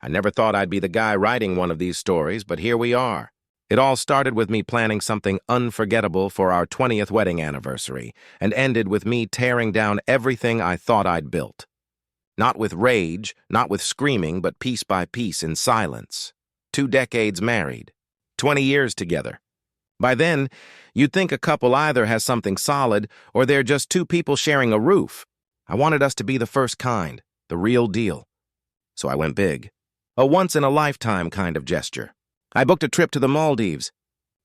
I never thought I'd be the guy writing one of these stories, but here we are. It all started with me planning something unforgettable for our 20th wedding anniversary and ended with me tearing down everything I thought I'd built. Not with rage, not with screaming, but piece by piece in silence. 2 decades married. 20 years together. By then, you'd think a couple either has something solid or they're just 2 people sharing a roof. I wanted us to be the first kind, the real deal. So I went big. A once-in-a-lifetime kind of gesture. I booked a trip to the Maldives.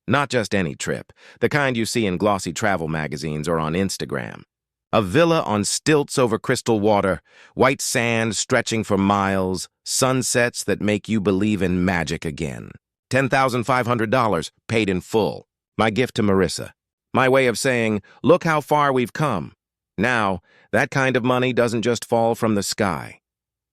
Not just any trip, the kind you see in glossy travel magazines or on Instagram. A villa on stilts over crystal water, white sand stretching for miles, sunsets that make you believe in magic again. $10,500 paid in full. My gift to Marissa. My way of saying, look how far we've come. Now, that kind of money doesn't just fall from the sky.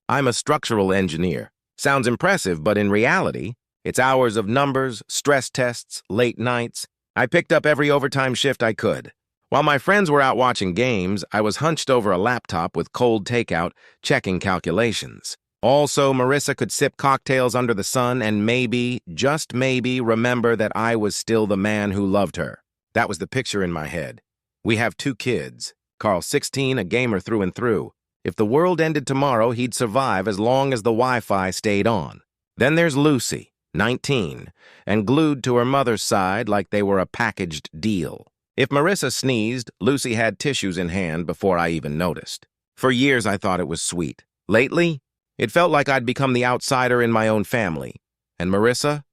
I'm a structural engineer. Sounds impressive, but in reality, it's hours of numbers, stress tests, late nights. I picked up every overtime shift I could. While my friends were out watching games, I was hunched over a laptop with cold takeout, checking calculations. Also, Marissa could sip cocktails under the sun and maybe, just maybe, remember that I was still the man who loved her. That was the picture in my head. We have 2 kids. Carl, 16, a gamer through and through. If the world ended tomorrow, he'd survive as long as the Wi-Fi stayed on. Then there's Lucy, 19, and glued to her mother's side like they were a packaged deal. If Marissa sneezed, Lucy had tissues in hand before I even noticed. For years, I thought it was sweet. Lately, it felt like I'd become the outsider in my own family. And Marissa?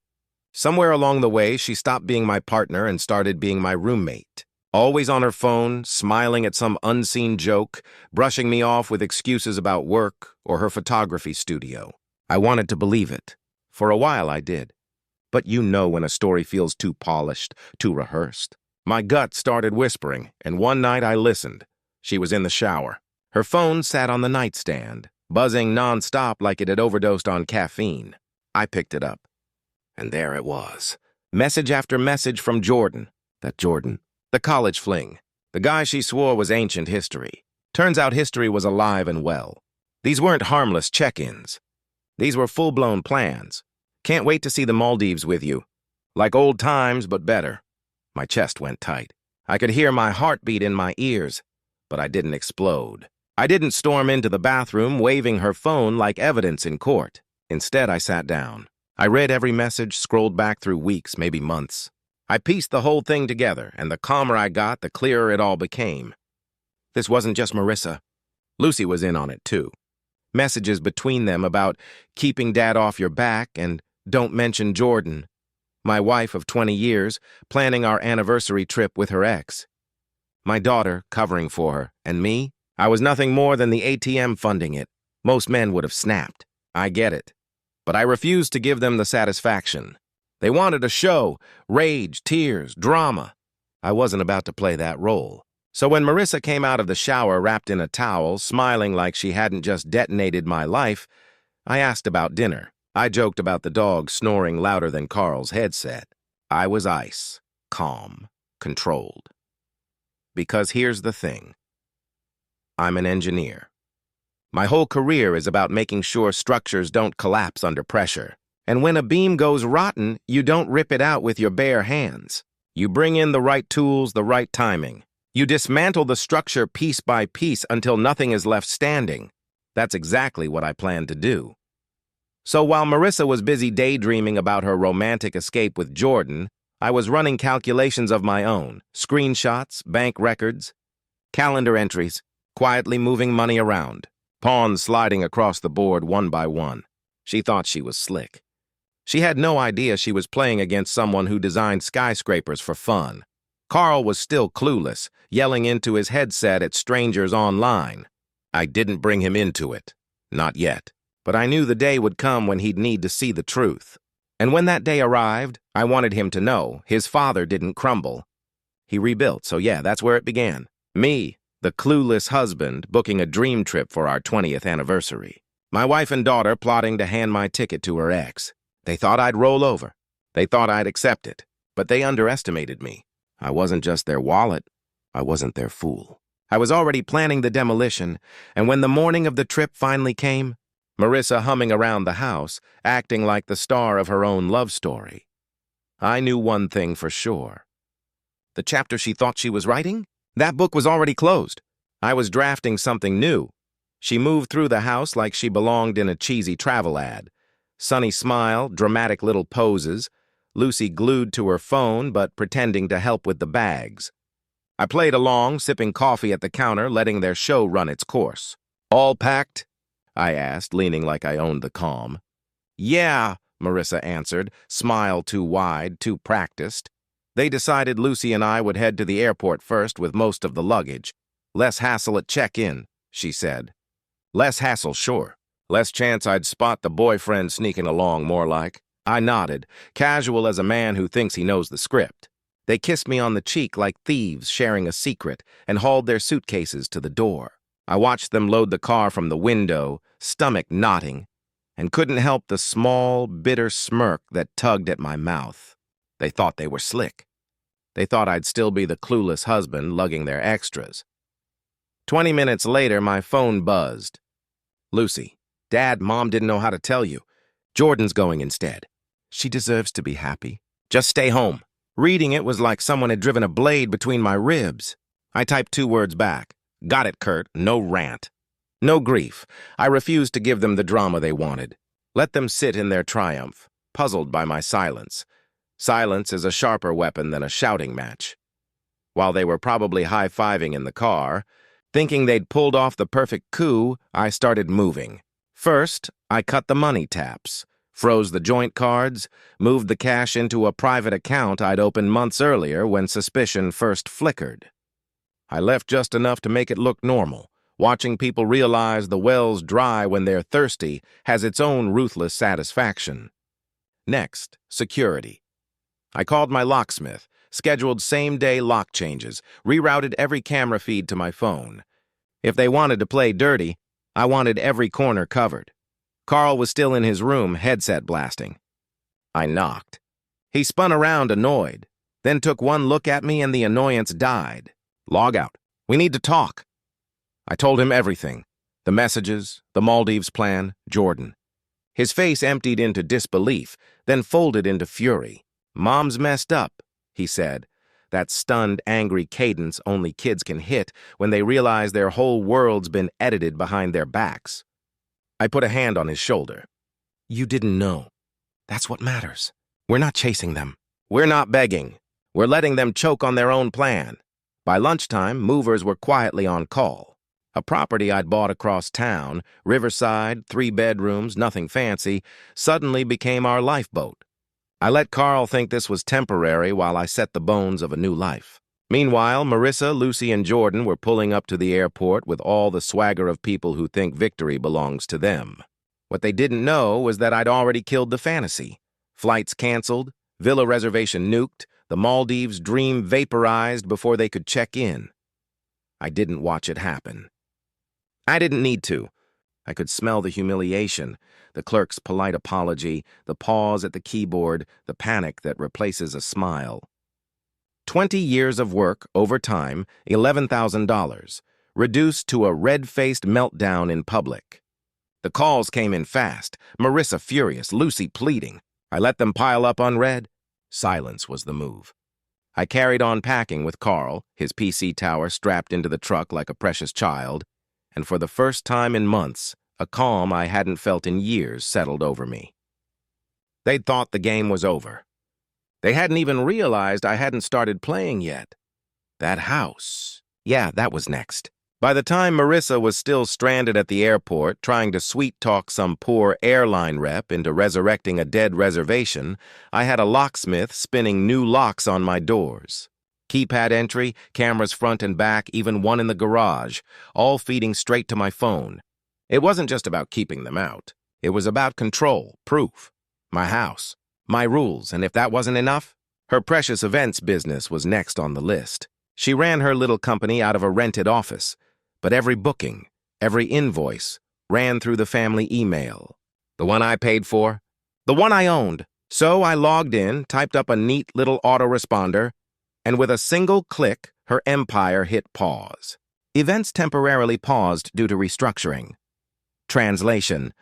Somewhere along the way, she stopped being my partner and started being my roommate. Always on her phone, smiling at some unseen joke, brushing me off with excuses about work or her photography studio. I wanted to believe it. For a while, I did. But you know when a story feels too polished, too rehearsed. My gut started whispering, and one night I listened. She was in the shower. Her phone sat on the nightstand, buzzing nonstop like it had overdosed on caffeine. I picked it up. And there it was. Message after message from Jordan. That Jordan. The college fling. The guy she swore was ancient history. Turns out history was alive and well. These weren't harmless check-ins. These were full-blown plans. Can't wait to see the Maldives with you. Like old times, but better. My chest went tight. I could hear my heartbeat in my ears, but I didn't explode. I didn't storm into the bathroom waving her phone like evidence in court. Instead, I sat down. I read every message, scrolled back through weeks, maybe months. I pieced the whole thing together, and the calmer I got, the clearer it all became. This wasn't just Marissa. Lucy was in on it, too. Messages between them about keeping Dad off your back and don't mention Jordan. My wife of 20 years, planning our anniversary trip with her ex. My daughter, covering for her, and me, I was nothing more than the ATM funding it. Most men would have snapped. I get it. But I refused to give them the satisfaction. They wanted a show, rage, tears, drama. I wasn't about to play that role. So when Marissa came out of the shower wrapped in a towel, smiling like she hadn't just detonated my life, I asked about dinner. I joked about the dog snoring louder than Carl's headset. I was ice, calm, controlled. Because here's the thing. I'm an engineer. My whole career is about making sure structures don't collapse under pressure. And when a beam goes rotten, you don't rip it out with your bare hands. You bring in the right tools, the right timing. You dismantle the structure piece by piece until nothing is left standing. That's exactly what I planned to do. So while Marissa was busy daydreaming about her romantic escape with Jordan, I was running calculations of my own, screenshots, bank records, calendar entries, quietly moving money around, pawns sliding across the board one by one. She thought she was slick. She had no idea she was playing against someone who designed skyscrapers for fun. Carl was still clueless, yelling into his headset at strangers online. I didn't bring him into it. Not yet. But I knew the day would come when he'd need to see the truth. And when that day arrived, I wanted him to know his father didn't crumble. He rebuilt, so yeah, that's where it began. Me, the clueless husband, booking a dream trip for our 20th anniversary. My wife and daughter plotting to hand my ticket to her ex. They thought I'd roll over. They thought I'd accept it. But they underestimated me. I wasn't just their wallet. I wasn't their fool. I was already planning the demolition, and when the morning of the trip finally came, Marissa humming around the house, acting like the star of her own love story. I knew one thing for sure. The chapter she thought she was writing? That book was already closed. I was drafting something new. She moved through the house like she belonged in a cheesy travel ad. Sunny smile, dramatic little poses, Lucy glued to her phone but pretending to help with the bags. I played along, sipping coffee at the counter, letting their show run its course. "All packed?" I asked, leaning like I owned the calm. "Yeah," Marissa answered, smile too wide, too practiced. They decided Lucy and I would head to the airport first with most of the luggage. "Less hassle at check-in," she said. "Less hassle, sure. Less chance I'd spot the boyfriend sneaking along, more like." I nodded, casual as a man who thinks he knows the script. They kissed me on the cheek like thieves sharing a secret and hauled their suitcases to the door. I watched them load the car from the window, stomach knotting, and couldn't help the small, bitter smirk that tugged at my mouth. They thought they were slick. They thought I'd still be the clueless husband lugging their extras. 20 minutes later, my phone buzzed. "Lucy, Dad, Mom didn't know how to tell you. Jordan's going instead. She deserves to be happy. Just stay home." Reading it was like someone had driven a blade between my ribs. I typed 2 words back. "Got it, Kurt. No rant. No grief. I refused to give them the drama they wanted. Let them sit in their triumph, puzzled by my silence. Silence is a sharper weapon than a shouting match. While they were probably high-fiving in the car, thinking they'd pulled off the perfect coup, I started moving. First, I cut the money taps, froze the joint cards, moved the cash into a private account I'd opened months earlier when suspicion first flickered. I left just enough to make it look normal. Watching people realize the well's dry when they're thirsty has its own ruthless satisfaction. Next, security. I called my locksmith, scheduled same-day lock changes, rerouted every camera feed to my phone. If they wanted to play dirty, I wanted every corner covered. Carl was still in his room, headset blasting. I knocked. He spun around, annoyed, then took one look at me and the annoyance died. "Log out. We need to talk." I told him everything. The messages, the Maldives plan, Jordan. His face emptied into disbelief, then folded into fury. "Mom's messed up," he said, that stunned, angry cadence only kids can hit when they realize their whole world's been edited behind their backs. I put a hand on his shoulder. "You didn't know. That's what matters. We're not chasing them. We're not begging. We're letting them choke on their own plan." By lunchtime, movers were quietly on call. A property I'd bought across town, Riverside, 3 bedrooms, nothing fancy, suddenly became our lifeboat. I let Carl think this was temporary while I set the bones of a new life. Meanwhile, Marissa, Lucy, and Jordan were pulling up to the airport with all the swagger of people who think victory belongs to them. What they didn't know was that I'd already killed the fantasy. Flights canceled, villa reservation nuked, the Maldives dream vaporized before they could check in. I didn't watch it happen. I didn't need to. I could smell the humiliation, the clerk's polite apology, the pause at the keyboard, the panic that replaces a smile. 20 years of work, overtime, $11,000, reduced to a red-faced meltdown in public. The calls came in fast, Marissa furious, Lucy pleading. I let them pile up unread. Silence was the move. I carried on packing with Carl, his PC tower strapped into the truck like a precious child, and for the first time in months, a calm I hadn't felt in years settled over me. They'd thought the game was over. They hadn't even realized I hadn't started playing yet. That house. Yeah, that was next. By the time Marissa was still stranded at the airport trying to sweet-talk some poor airline rep into resurrecting a dead reservation, I had a locksmith spinning new locks on my doors. Keypad entry, cameras front and back, even one in the garage, all feeding straight to my phone. It wasn't just about keeping them out. It was about control, proof, my house, my rules, and if that wasn't enough, her precious events business was next on the list. She ran her little company out of a rented office, but every booking, every invoice, ran through the family email. The one I paid for, the one I owned. So I logged in, typed up a neat little autoresponder, and with a single click, her empire hit pause. Events temporarily paused due to restructuring. Translation: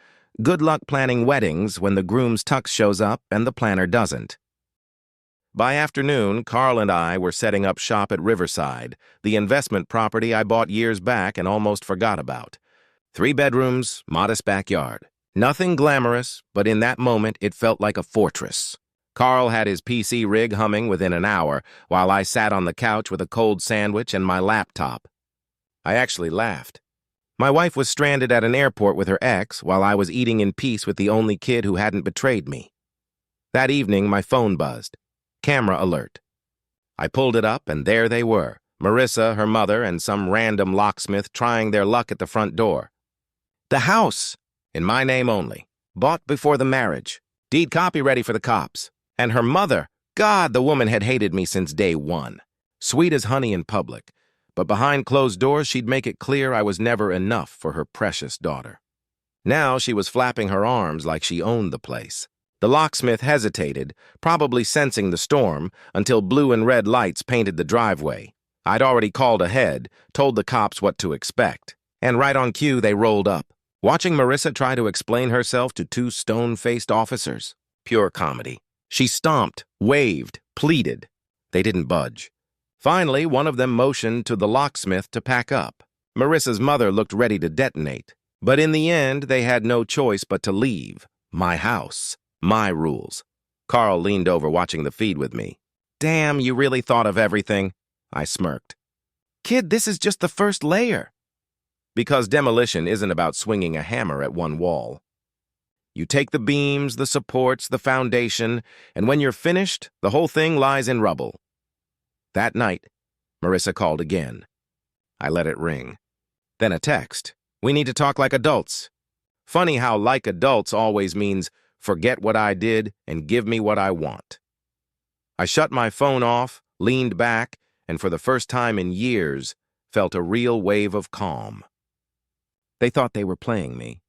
Good luck planning weddings when the groom's tux shows up and the planner doesn't. By afternoon, Carl and I were setting up shop at Riverside, the investment property I bought years back and almost forgot about. 3 bedrooms, modest backyard. Nothing glamorous, but in that moment it felt like a fortress. Carl had his PC rig humming within an hour, while I sat on the couch with a cold sandwich and my laptop. I actually laughed. My wife was stranded at an airport with her ex, while I was eating in peace with the only kid who hadn't betrayed me. That evening, my phone buzzed. Camera alert. I pulled it up, and there they were, Marissa, her mother, and some random locksmith trying their luck at the front door. The house, in my name only, bought before the marriage, deed copy ready for the cops. And her mother, God, the woman had hated me since day one. Sweet as honey in public, but behind closed doors she'd make it clear I was never enough for her precious daughter. Now she was flapping her arms like she owned the place. The locksmith hesitated, probably sensing the storm, until blue and red lights painted the driveway. I'd already called ahead, told the cops what to expect, and right on cue they rolled up, watching Marissa try to explain herself to 2 stone-faced officers. Pure comedy. She stomped, waved, pleaded. They didn't budge. Finally, one of them motioned to the locksmith to pack up. Marissa's mother looked ready to detonate, but in the end they had no choice but to leave. My house. My rules. Carl leaned over watching the feed with me. Damn, you really thought of everything. I smirked. Kid, this is just the first layer. Because demolition isn't about swinging a hammer at one wall. You take the beams, the supports, the foundation, and when you're finished, the whole thing lies in rubble. That night, Marissa called again. I let it ring. Then a text. We need to talk like adults. Funny how like adults always means forget what I did and give me what I want. I shut my phone off, leaned back, and for the first time in years, felt a real wave of calm. They thought they were playing me,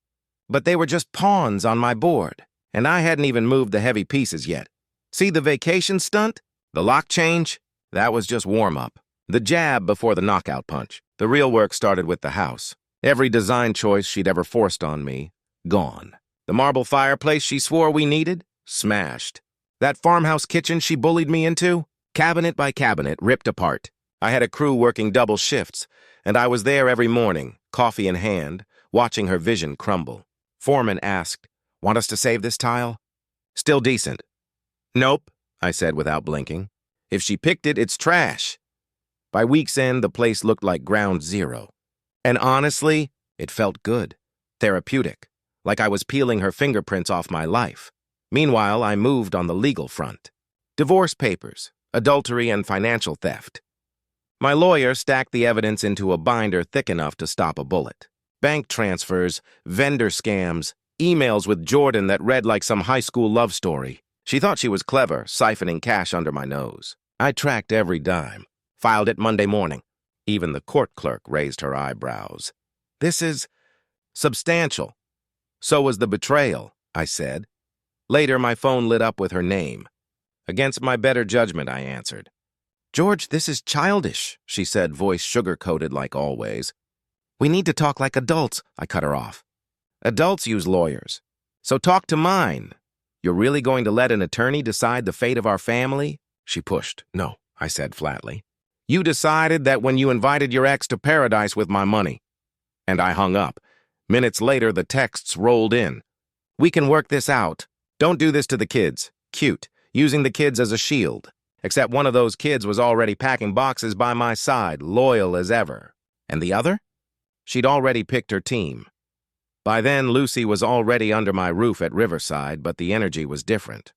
but they were just pawns on my board, and I hadn't even moved the heavy pieces yet. See the vacation stunt? The lock change? That was just warm-up. The jab before the knockout punch. The real work started with the house. Every design choice she'd ever forced on me, gone. The marble fireplace she swore we needed, smashed. That farmhouse kitchen she bullied me into, cabinet by cabinet, ripped apart. I had a crew working double shifts, and I was there every morning, coffee in hand, watching her vision crumble. Foreman asked, "Want us to save this tile?" Still decent. Nope, I said without blinking. If she picked it, it's trash. By week's end, the place looked like ground zero. And honestly, it felt good, therapeutic, like I was peeling her fingerprints off my life. Meanwhile, I moved on the legal front. Divorce papers, adultery, and financial theft. My lawyer stacked the evidence into a binder thick enough to stop a bullet. Bank transfers, vendor scams, emails with Jordan that read like some high school love story. She thought she was clever, siphoning cash under my nose. I tracked every dime, filed it Monday morning. Even the court clerk raised her eyebrows. This is substantial. So was the betrayal, I said. Later, my phone lit up with her name. Against my better judgment, I answered. George, this is childish, she said, voice sugar-coated like always. We need to talk like adults, I cut her off. Adults use lawyers. So talk to mine. You're really going to let an attorney decide the fate of our family? She pushed. No, I said flatly. You decided that when you invited your ex to paradise with my money. And I hung up. Minutes later, the texts rolled in. We can work this out. Don't do this to the kids. Cute. Using the kids as a shield. Except one of those kids was already packing boxes by my side, loyal as ever. And the other? She'd already picked her team. By then, Lucy was already under my roof at Riverside, but the energy was different.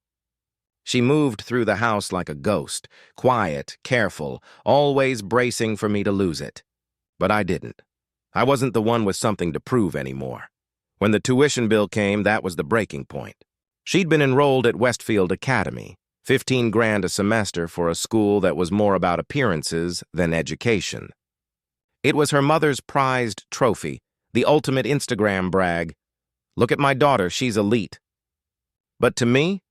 She moved through the house like a ghost, quiet, careful, always bracing for me to lose it. But I didn't. I wasn't the one with something to prove anymore. When the tuition bill came, that was the breaking point. She'd been enrolled at Westfield Academy, $15,000 a semester for a school that was more about appearances than education. It was her mother's prized trophy, the ultimate Instagram brag. Look at my daughter, she's elite. But to me,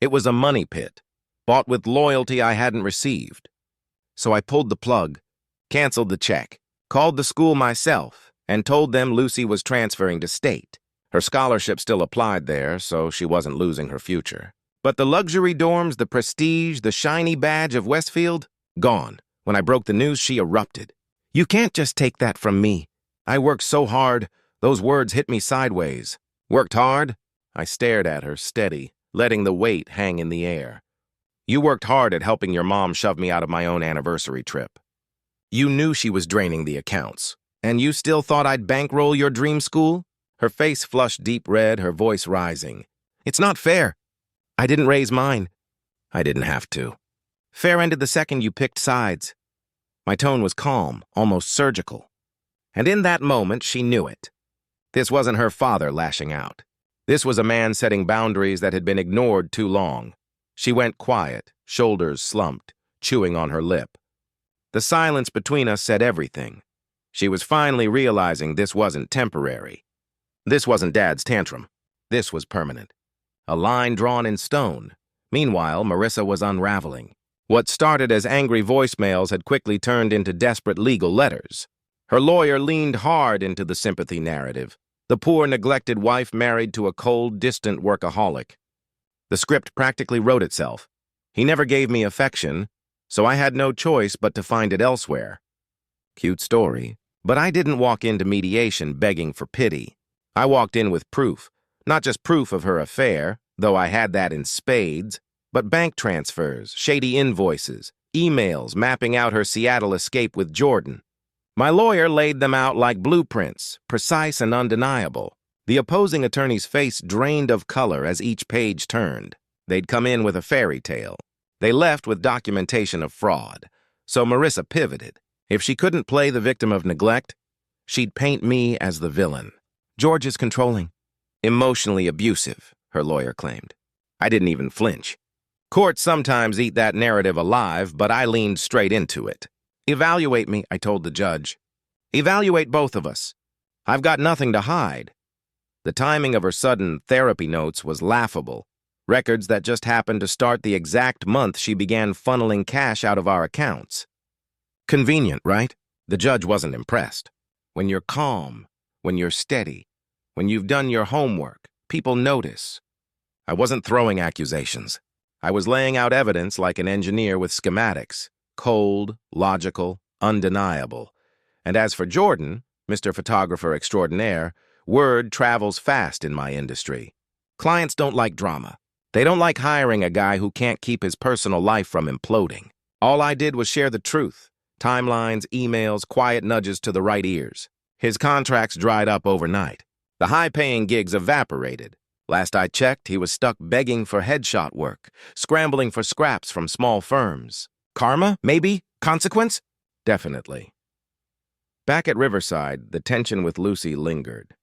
it was a money pit, bought with loyalty I hadn't received. So I pulled the plug, canceled the check, called the school myself, and told them Lucy was transferring to state. Her scholarship still applied there, so she wasn't losing her future. But the luxury dorms, the prestige, the shiny badge of Westfield, gone. When I broke the news, she erupted. "You can't just take that from me. I worked so hard, those words hit me sideways." "Worked hard?" I stared at her, steady, letting the weight hang in the air. "You worked hard at helping your mom shove me out of my own anniversary trip. You knew she was draining the accounts, and you still thought I'd bankroll your dream school?" Her face flushed deep red, her voice rising. "It's not fair. I didn't raise mine. I didn't have to. Fair ended the second you picked sides." My tone was calm, almost surgical. And in that moment, she knew it. This wasn't her father lashing out. This was a man setting boundaries that had been ignored too long. She went quiet, shoulders slumped, chewing on her lip. The silence between us said everything. She was finally realizing this wasn't temporary. This wasn't Dad's tantrum. This was permanent. A line drawn in stone. Meanwhile, Marissa was unraveling. What started as angry voicemails had quickly turned into desperate legal letters. Her lawyer leaned hard into the sympathy narrative. The poor, neglected wife married to a cold, distant workaholic. The script practically wrote itself. He never gave me affection, so I had no choice but to find it elsewhere. Cute story, but I didn't walk into mediation begging for pity. I walked in with proof, not just proof of her affair, though I had that in spades, but bank transfers, shady invoices, emails mapping out her Seattle escape with Jordan. My lawyer laid them out like blueprints, precise and undeniable. The opposing attorney's face drained of color as each page turned. They'd come in with a fairy tale. They left with documentation of fraud. So Marissa pivoted. If she couldn't play the victim of neglect, she'd paint me as the villain. "George is controlling. Emotionally abusive," her lawyer claimed. I didn't even flinch. Courts sometimes eat that narrative alive, but I leaned straight into it. "Evaluate me," I told the judge. "Evaluate both of us. I've got nothing to hide." The timing of her sudden therapy notes was laughable. Records that just happened to start the exact month she began funneling cash out of our accounts. Convenient, right? The judge wasn't impressed. When you're calm, when you're steady, when you've done your homework, people notice. I wasn't throwing accusations. I was laying out evidence like an engineer with schematics. Cold, logical, undeniable. And as for Jordan, Mr. Photographer Extraordinaire, word travels fast in my industry. Clients don't like drama. They don't like hiring a guy who can't keep his personal life from imploding. All I did was share the truth. Timelines, emails, quiet nudges to the right ears. His contracts dried up overnight. The high-paying gigs evaporated. Last I checked, he was stuck begging for headshot work, scrambling for scraps from small firms. Karma, maybe? Consequence? Definitely. Back at Riverside, the tension with Lucy lingered.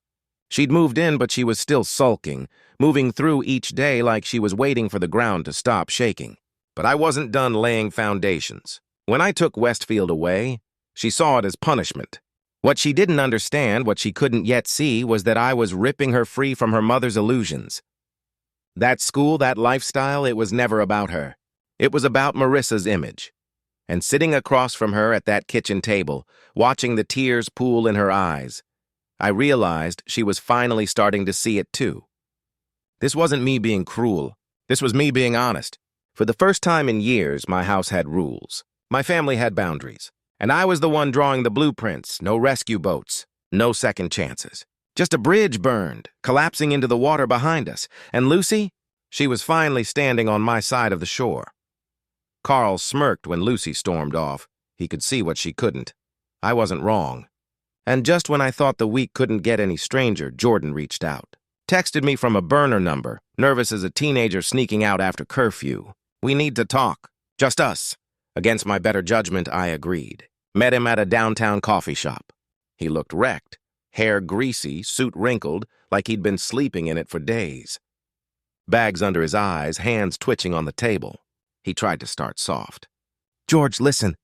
She'd moved in, but she was still sulking, moving through each day like she was waiting for the ground to stop shaking. But I wasn't done laying foundations. When I took Westfield away, she saw it as punishment. What she didn't understand, what she couldn't yet see, was that I was ripping her free from her mother's illusions. That school, that lifestyle, it was never about her. It was about Marissa's image. And sitting across from her at that kitchen table, watching the tears pool in her eyes, I realized she was finally starting to see it too. This wasn't me being cruel. This was me being honest. For the first time in years, my house had rules. My family had boundaries. And I was the one drawing the blueprints, no rescue boats, no second chances. Just a bridge burned, collapsing into the water behind us. And Lucy? She was finally standing on my side of the shore. Carl smirked when Lucy stormed off. He could see what she couldn't. I wasn't wrong. And just when I thought the week couldn't get any stranger, Jordan reached out. Texted me from a burner number, nervous as a teenager sneaking out after curfew. "We need to talk. Just us." Against my better judgment, I agreed. Met him at a downtown coffee shop. He looked wrecked, hair greasy, suit wrinkled, like he'd been sleeping in it for days. Bags under his eyes, hands twitching on the table. He tried to start soft. "George, listen.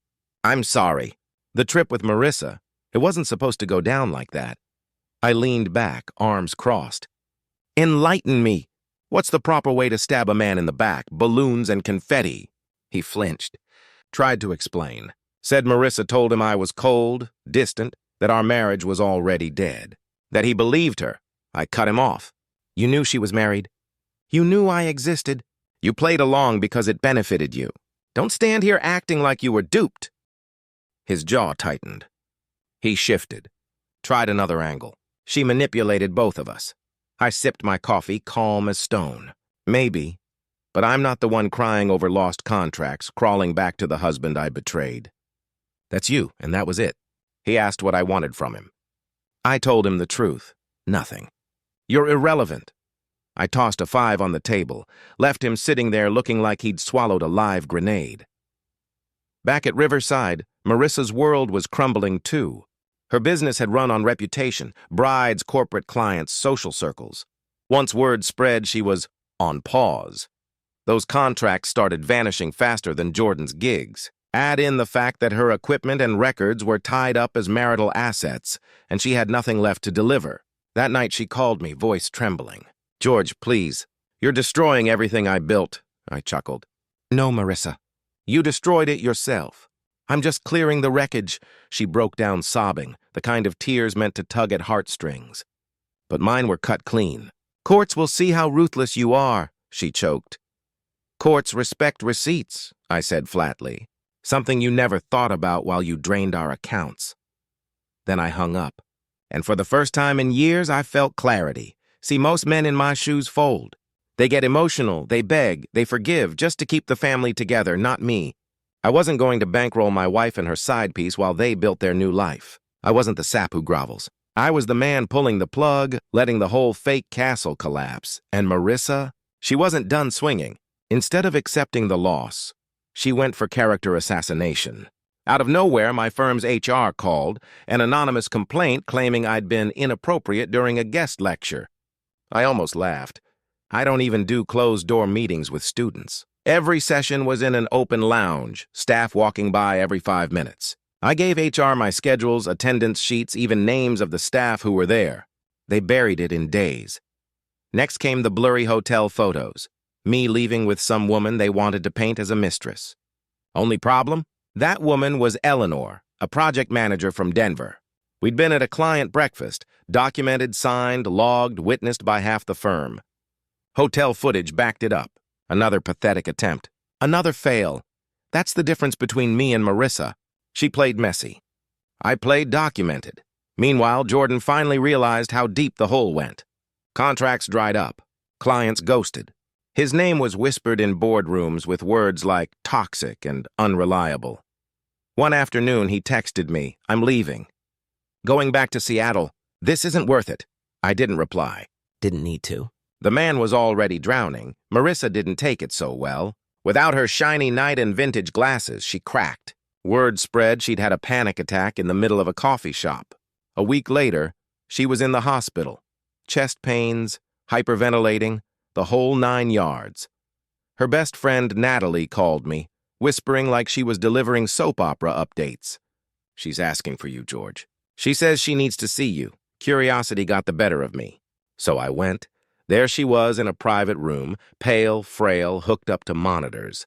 I'm sorry. The trip with Marissa, it wasn't supposed to go down like that." I leaned back, arms crossed. "Enlighten me. What's the proper way to stab a man in the back? Balloons and confetti?" He flinched. Tried to explain. Said Marissa told him I was cold, distant, that our marriage was already dead. That he believed her. I cut him off. You knew she was married. You knew I existed. You played along because it benefited you. Don't stand here acting like you were duped. His jaw tightened. He shifted, tried another angle. She manipulated both of us. I sipped my coffee, calm as stone. Maybe, but I'm not the one crying over lost contracts, crawling back to the husband I betrayed. That's you, and that was it. He asked what I wanted from him. I told him the truth. Nothing. You're irrelevant. I tossed a 5 on the table, left him sitting there looking like he'd swallowed a live grenade. Back at Riverside, Marissa's world was crumbling too. Her business had run on reputation, brides, corporate clients, social circles. Once word spread, she was on pause. Those contracts started vanishing faster than Jordan's gigs. Add in the fact that her equipment and records were tied up as marital assets, and she had nothing left to deliver. That night she called me, voice trembling. George, please. You're destroying everything I built, I chuckled. No, Marissa. You destroyed it yourself. I'm just clearing the wreckage. She broke down sobbing, the kind of tears meant to tug at heartstrings. But mine were cut clean. Courts will see how ruthless you are, she choked. Courts respect receipts, I said flatly. Something you never thought about while you drained our accounts. Then I hung up. And for the first time in years, I felt clarity. See, most men in my shoes fold. They get emotional, they beg, they forgive just to keep the family together, not me. I wasn't going to bankroll my wife and her side piece while they built their new life. I wasn't the sap who grovels. I was the man pulling the plug, letting the whole fake castle collapse. And Marissa, she wasn't done swinging. Instead of accepting the loss, she went for character assassination. Out of nowhere, my firm's HR called, an anonymous complaint claiming I'd been inappropriate during a guest lecture. I almost laughed. I don't even do closed-door meetings with students. Every session was in an open lounge, staff walking by every 5 minutes. I gave HR my schedules, attendance sheets, even names of the staff who were there. They buried it in days. Next came the blurry hotel photos. Me leaving with some woman they wanted to paint as a mistress. Only problem? That woman was Eleanor, a project manager from Denver. We'd been at a client breakfast, documented, signed, logged, witnessed by half the firm. Hotel footage backed it up. Another pathetic attempt. Another fail. That's the difference between me and Marissa. She played messy. I played documented. Meanwhile, Jordan finally realized how deep the hole went. Contracts dried up. Clients ghosted. His name was whispered in boardrooms with words like toxic and unreliable. One afternoon, he texted me, I'm leaving. Going back to Seattle. This isn't worth it. I didn't reply. Didn't need to. The man was already drowning. Marissa didn't take it so well. Without her shiny knight and vintage glasses, she cracked. Word spread she'd had a panic attack in the middle of a coffee shop. A week later, she was in the hospital. Chest pains, hyperventilating, the whole 9 yards. Her best friend Natalie called me, whispering like she was delivering soap opera updates. She's asking for you, George. She says she needs to see you. Curiosity got the better of me. So I went. There she was in a private room, pale, frail, hooked up to monitors.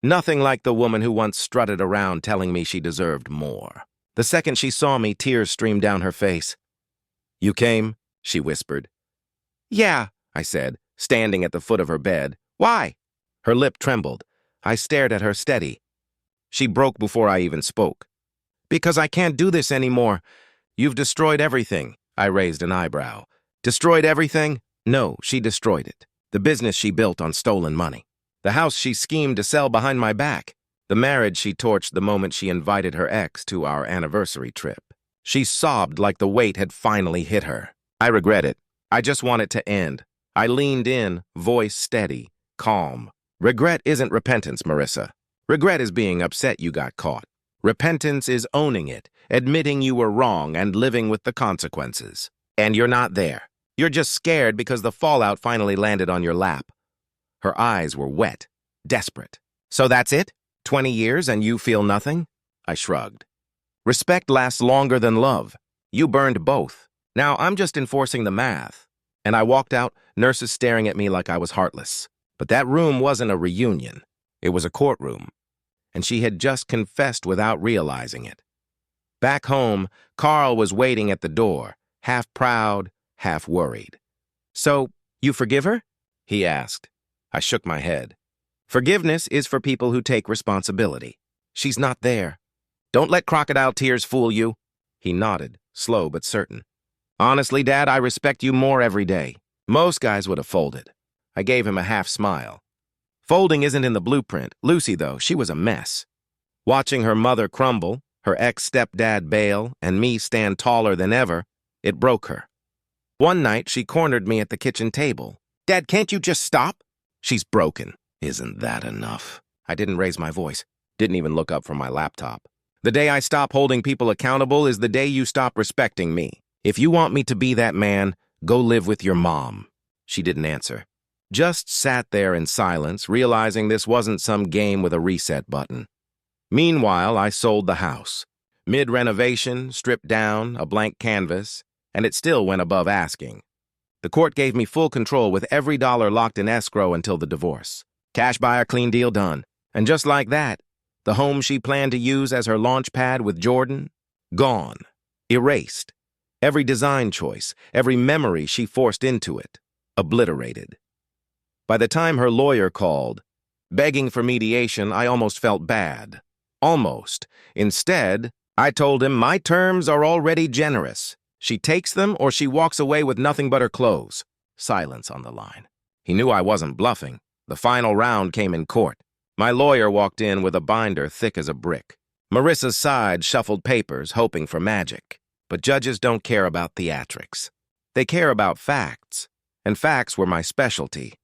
Nothing like the woman who once strutted around telling me she deserved more. The second she saw me, tears streamed down her face. You came? She whispered. Yeah, I said, standing at the foot of her bed. Why? Her lip trembled. I stared at her steady. She broke before I even spoke. Because I can't do this anymore. You've destroyed everything. I raised an eyebrow. Destroyed everything? No, she destroyed it. The business she built on stolen money. The house she schemed to sell behind my back. The marriage she torched the moment she invited her ex to our anniversary trip. She sobbed like the weight had finally hit her. I regret it. I just want it to end. I leaned in, voice steady, calm. Regret isn't repentance, Marissa. Regret is being upset you got caught. Repentance is owning it, admitting you were wrong and living with the consequences. And you're not there. You're just scared because the fallout finally landed on your lap. Her eyes were wet, desperate. So that's it? 20 years and you feel nothing? I shrugged. Respect lasts longer than love. You burned both. Now I'm just enforcing the math. And I walked out, nurses staring at me like I was heartless. But that room wasn't a reunion. It was a courtroom. And she had just confessed without realizing it. Back home, Carl was waiting at the door, half proud, half worried. "So, you forgive her?" he asked. I shook my head. "Forgiveness is for people who take responsibility. She's not there. Don't let crocodile tears fool you." He nodded, slow but certain. "Honestly, Dad, I respect you more every day. Most guys would have folded." I gave him a half smile. Folding isn't in the blueprint. Lucy, though, she was a mess. Watching her mother crumble, her ex-stepdad bail, and me stand taller than ever, it broke her. One night, she cornered me at the kitchen table. "Dad, can't you just stop?" "She's broken. Isn't that enough?" I didn't raise my voice, didn't even look up from my laptop. "The day I stop holding people accountable is the day you stop respecting me. If you want me to be that man, go live with your mom." She didn't answer. Just sat there in silence, realizing this wasn't some game with a reset button. Meanwhile, I sold the house. Mid-renovation, stripped down, a blank canvas, and it still went above asking. The court gave me full control with every dollar locked in escrow until the divorce. Cash buyer, clean deal done. And just like that, the home she planned to use as her launch pad with Jordan, gone, erased. Every design choice, every memory she forced into it, obliterated. By the time her lawyer called, begging for mediation, I almost felt bad. Almost. Instead, I told him my terms are already generous. She takes them or she walks away with nothing but her clothes. Silence on the line. He knew I wasn't bluffing. The final round came in court. My lawyer walked in with a binder thick as a brick. Marissa's side shuffled papers, hoping for magic. But judges don't care about theatrics. They care about facts. And facts were my specialty.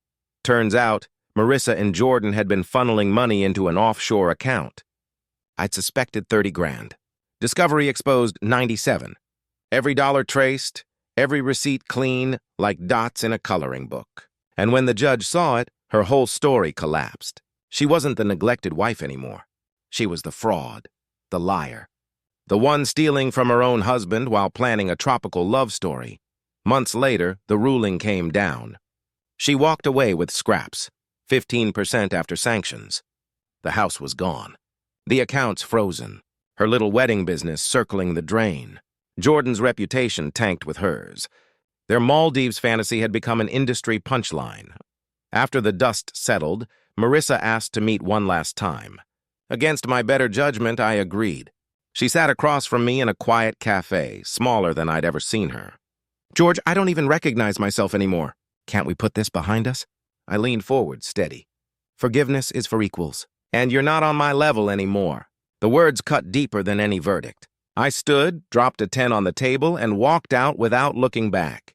Turns out, Marissa and Jordan had been funneling money into an offshore account. I'd suspected 30 grand. Discovery exposed 97. Every dollar traced, every receipt clean, like dots in a coloring book. And when the judge saw it, her whole story collapsed. She wasn't the neglected wife anymore. She was the fraud, the liar. The one stealing from her own husband while planning a tropical love story. Months later, the ruling came down. She walked away with scraps, 15% after sanctions. The house was gone. The accounts frozen. Her little wedding business circling the drain. Jordan's reputation tanked with hers. Their Maldives fantasy had become an industry punchline. After the dust settled, Marissa asked to meet one last time. Against my better judgment, I agreed. She sat across from me in a quiet cafe, smaller than I'd ever seen her. "George, I don't even recognize myself anymore. Can't we put this behind us?" I leaned forward, steady. "Forgiveness is for equals. And you're not on my level anymore." The words cut deeper than any verdict. I stood, dropped a 10 on the table, and walked out without looking back.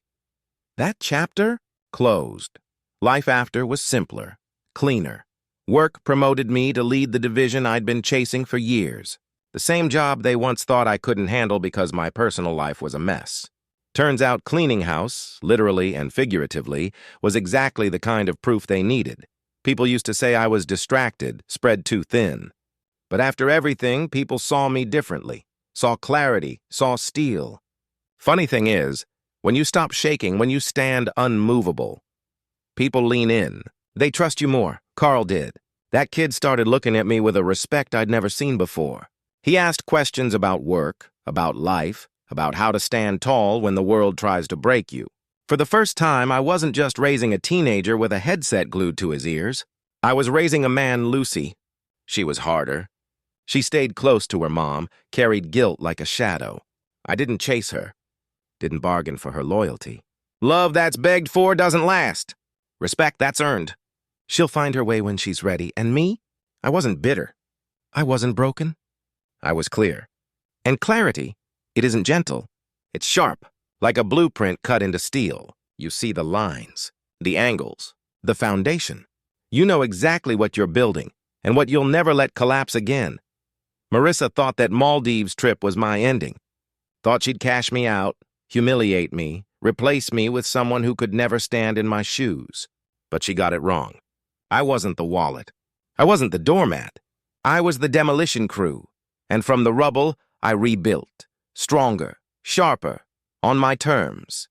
That chapter closed. Life after was simpler, cleaner. Work promoted me to lead the division I'd been chasing for years. The same job they once thought I couldn't handle because my personal life was a mess. Turns out cleaning house, literally and figuratively, was exactly the kind of proof they needed. People used to say I was distracted, spread too thin. But after everything, people saw me differently, saw clarity, saw steel. Funny thing is, when you stop shaking, when you stand unmovable, people lean in. They trust you more. Carl did. That kid started looking at me with a respect I'd never seen before. He asked questions about work, about life, about how to stand tall when the world tries to break you. For the first time, I wasn't just raising a teenager with a headset glued to his ears. I was raising a man, Lucy. She was harder. She stayed close to her mom, carried guilt like a shadow. I didn't chase her. Didn't bargain for her loyalty. Love that's begged for doesn't last. Respect that's earned. She'll find her way when she's ready. And me? I wasn't bitter. I wasn't broken. I was clear. And clarity, it isn't gentle. It's sharp, like a blueprint cut into steel. You see the lines, the angles, the foundation. You know exactly what you're building and what you'll never let collapse again. Marissa thought that Maldives trip was my ending. Thought she'd cash me out, humiliate me, replace me with someone who could never stand in my shoes. But she got it wrong. I wasn't the wallet. I wasn't the doormat. I was the demolition crew. And from the rubble, I rebuilt. Stronger, sharper, on my terms.